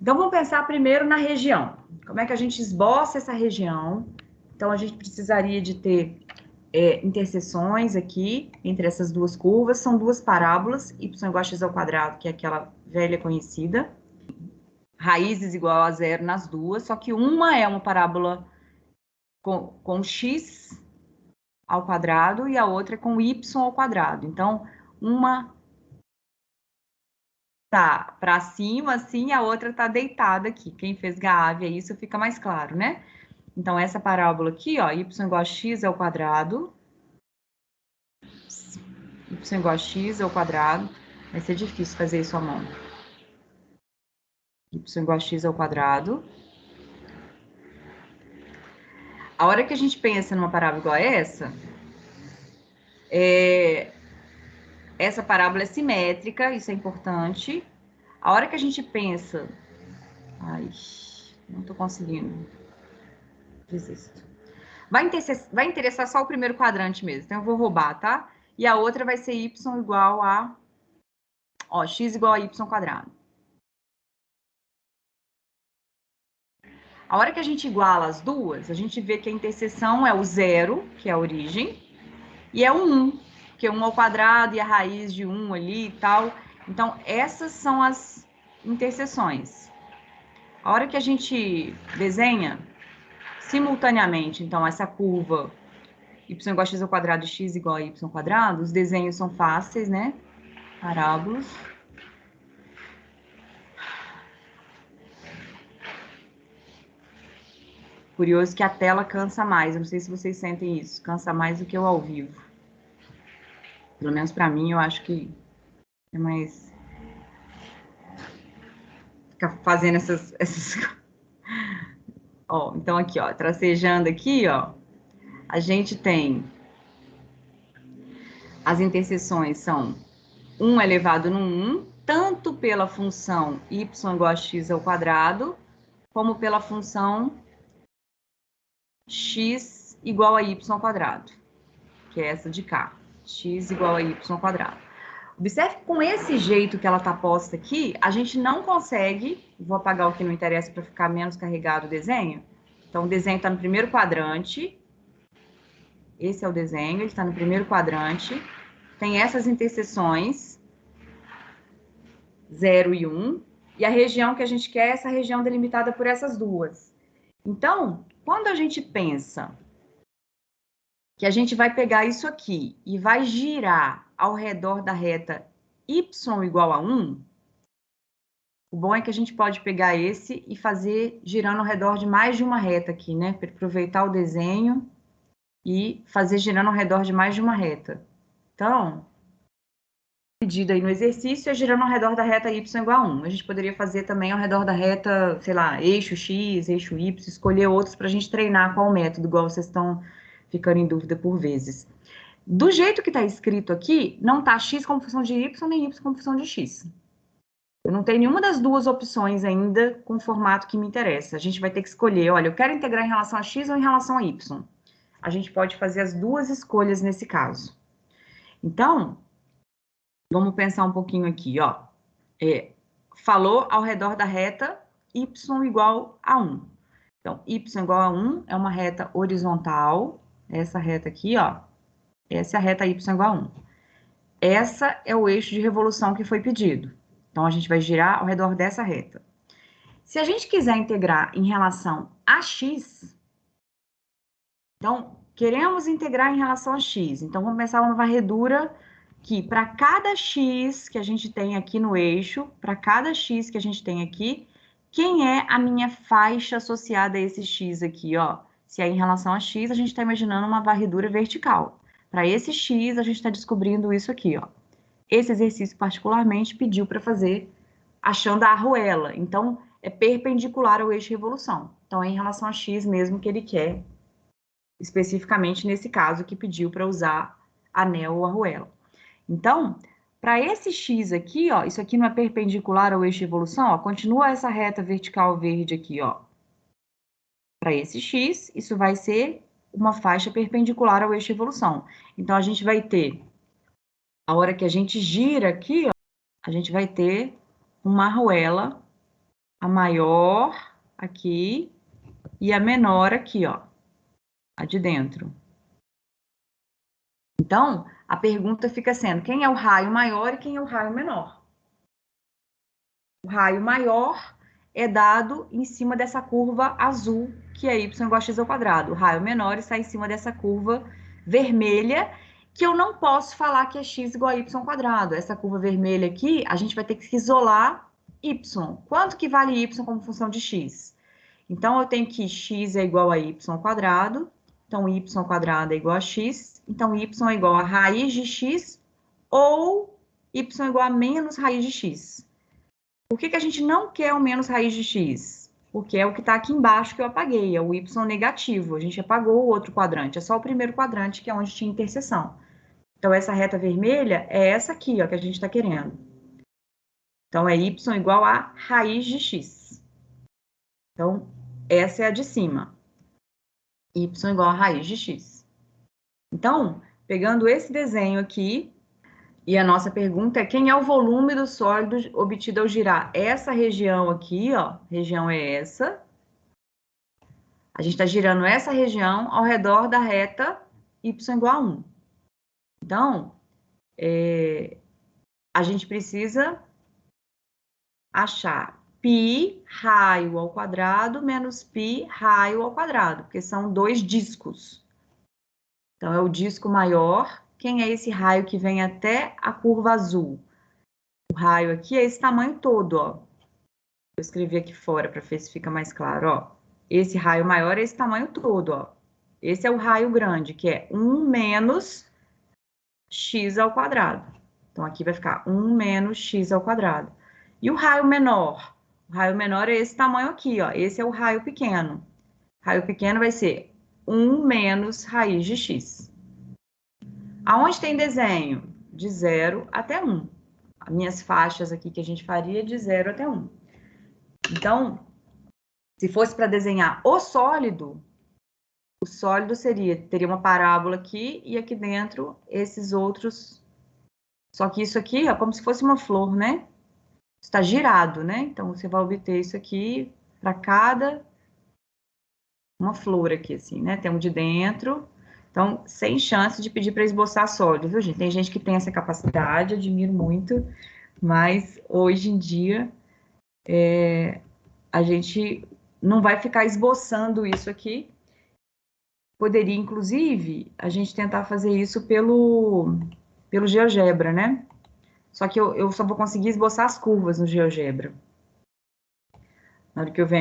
Então, vamos pensar primeiro na região. Como é que a gente esboça essa região? Então, a gente precisaria de ter interseções aqui entre essas duas curvas. São duas parábolas, y igual a x ao quadrado, que é aquela velha conhecida. Raízes igual a zero nas duas, só que uma é uma parábola com x ao quadrado e a outra é com y ao quadrado. Então, uma tá para cima, assim, a outra tá deitada aqui. Quem fez Gávea, isso fica mais claro, né? Então, essa parábola aqui, ó, y igual a x ao quadrado, y igual a x ao quadrado, vai ser difícil fazer isso à mão. Y igual a x ao quadrado. A hora que a gente pensa numa parábola igual a essa parábola é simétrica, isso é importante. A hora que a gente pensa... Ai, não tô conseguindo. Desisto. Vai interessar só o primeiro quadrante mesmo, então eu vou roubar, tá? E a outra vai ser y igual a... Ó, x igual a y quadrado. A hora que a gente iguala as duas, a gente vê que a interseção é o zero, que é a origem, e é o 1, que é 1 ao quadrado e a raiz de 1 ali e tal. Então, essas são as interseções. A hora que a gente desenha simultaneamente, então, essa curva y igual a x ao quadrado e x igual a y ao quadrado, os desenhos são fáceis, né? Parábolas. Curioso que a tela cansa mais, eu não sei se vocês sentem isso, cansa mais do que o ao vivo. Pelo menos para mim, eu acho que é mais... Ficar fazendo essas... Ó, então aqui, ó, tracejando aqui, ó, a gente tem... As interseções são 1 elevado no 1, tanto pela função y igual a x ao quadrado, como pela função x igual a y ao quadrado, que é essa de cá, x igual a y ao quadrado. Observe que com esse jeito que ela está posta aqui, a gente não consegue... Vou apagar o que não interessa para ficar menos carregado o desenho. Então, o desenho está no primeiro quadrante. Esse é o desenho, ele está no primeiro quadrante. Tem essas interseções, 0 e 1. E a região que a gente quer é essa região delimitada por essas duas. Então, quando a gente pensa que a gente vai pegar isso aqui e vai girar ao redor da reta y igual a 1, o bom é que a gente pode pegar esse e fazer girando ao redor de mais de uma reta aqui, né? Para aproveitar o desenho e fazer girando ao redor de mais de uma reta. Então, pedido aí no exercício é girando ao redor da reta y igual a 1. A gente poderia fazer também ao redor da reta, sei lá, eixo x, eixo y, escolher outros para a gente treinar qual método, igual vocês estão ficando em dúvida por vezes. Do jeito que está escrito aqui, não está x como função de y, nem y como função de x. Eu não tenho nenhuma das duas opções ainda com o formato que me interessa. A gente vai ter que escolher, olha, eu quero integrar em relação a x ou em relação a y. A gente pode fazer as duas escolhas nesse caso. Então, vamos pensar um pouquinho aqui, ó. Falou ao redor da reta y igual a 1. Então, y igual a 1 é uma reta horizontal. Essa reta aqui, ó. Essa é a reta y igual a 1. Essa é o eixo de revolução que foi pedido. Então, a gente vai girar ao redor dessa reta. Se a gente quiser integrar em relação a x, então, queremos integrar em relação a x. Então, vamos pensar uma varredura que para cada x que a gente tem aqui no eixo, para cada x que a gente tem aqui, quem é a minha faixa associada a esse x aqui, ó? Se é em relação a x, a gente está imaginando uma varredura vertical. Para esse x, a gente está descobrindo isso aqui, ó. Esse exercício, particularmente, pediu para fazer achando a arruela. Então, é perpendicular ao eixo de revolução. Então, é em relação a x mesmo que ele quer, especificamente nesse caso que pediu para usar anel ou arruela. Então, para esse x aqui, ó, isso aqui não é perpendicular ao eixo de evolução, ó, continua essa reta vertical verde aqui, ó. Para esse x, isso vai ser uma faixa perpendicular ao eixo de evolução. Então, a gente vai ter, a hora que a gente gira aqui, ó, a gente vai ter uma arruela a maior aqui e a menor aqui, ó, a de dentro. Então, a pergunta fica sendo, quem é o raio maior e quem é o raio menor? O raio maior é dado em cima dessa curva azul, que é y igual a x ao quadrado. O raio menor está em cima dessa curva vermelha, que eu não posso falar que é x igual a y ao quadrado. Essa curva vermelha aqui, a gente vai ter que isolar y. Quanto que vale y como função de x? Então, eu tenho que x é igual a y ao quadrado, então y ao quadrado é igual a x, então y é igual a raiz de x ou y é igual a menos raiz de x. Por que a gente não quer o menos raiz de x? Porque é o que está aqui embaixo que eu apaguei, é o y negativo. A gente apagou o outro quadrante, é só o primeiro quadrante, que é onde tinha interseção. Então, essa reta vermelha é essa aqui, ó, que a gente está querendo. Então, é y igual a raiz de x. Então, essa é a de cima. Y igual a raiz de x. Então, pegando esse desenho aqui, e a nossa pergunta é, quem é o volume do sólido obtido ao girar essa região aqui, ó, região é essa. A gente está girando essa região ao redor da reta y igual a 1. Então, a gente precisa achar π raio ao quadrado menos π raio ao quadrado, porque são dois discos. Então, é o disco maior. Quem é esse raio que vem até a curva azul? O raio aqui é esse tamanho todo, ó. Eu escrevi aqui fora para ver se fica mais claro, ó. Esse raio maior é esse tamanho todo, ó. Esse é o raio grande, que é 1 menos x ao quadrado. Então, aqui vai ficar 1 menos x ao quadrado. E o raio menor? O raio menor é esse tamanho aqui, ó. Esse é o raio pequeno. O raio pequeno vai ser 1 menos raiz de x. Aonde tem desenho? De 0 até 1. As minhas faixas aqui que a gente faria é de 0 até 1. Então, se fosse para desenhar o sólido teria uma parábola aqui e aqui dentro esses outros. Só que isso aqui é como se fosse uma flor, né? Está girado, né? Então, você vai obter isso aqui para cada uma flor aqui, assim, né? Tem um de dentro. Então, sem chance de pedir para esboçar sólido, viu, gente? Tem gente que tem essa capacidade, admiro muito, mas hoje em dia a gente não vai ficar esboçando isso aqui. Poderia, inclusive, a gente tentar fazer isso pelo GeoGebra, né? Só que eu só vou conseguir esboçar as curvas no GeoGebra. Na hora que eu venho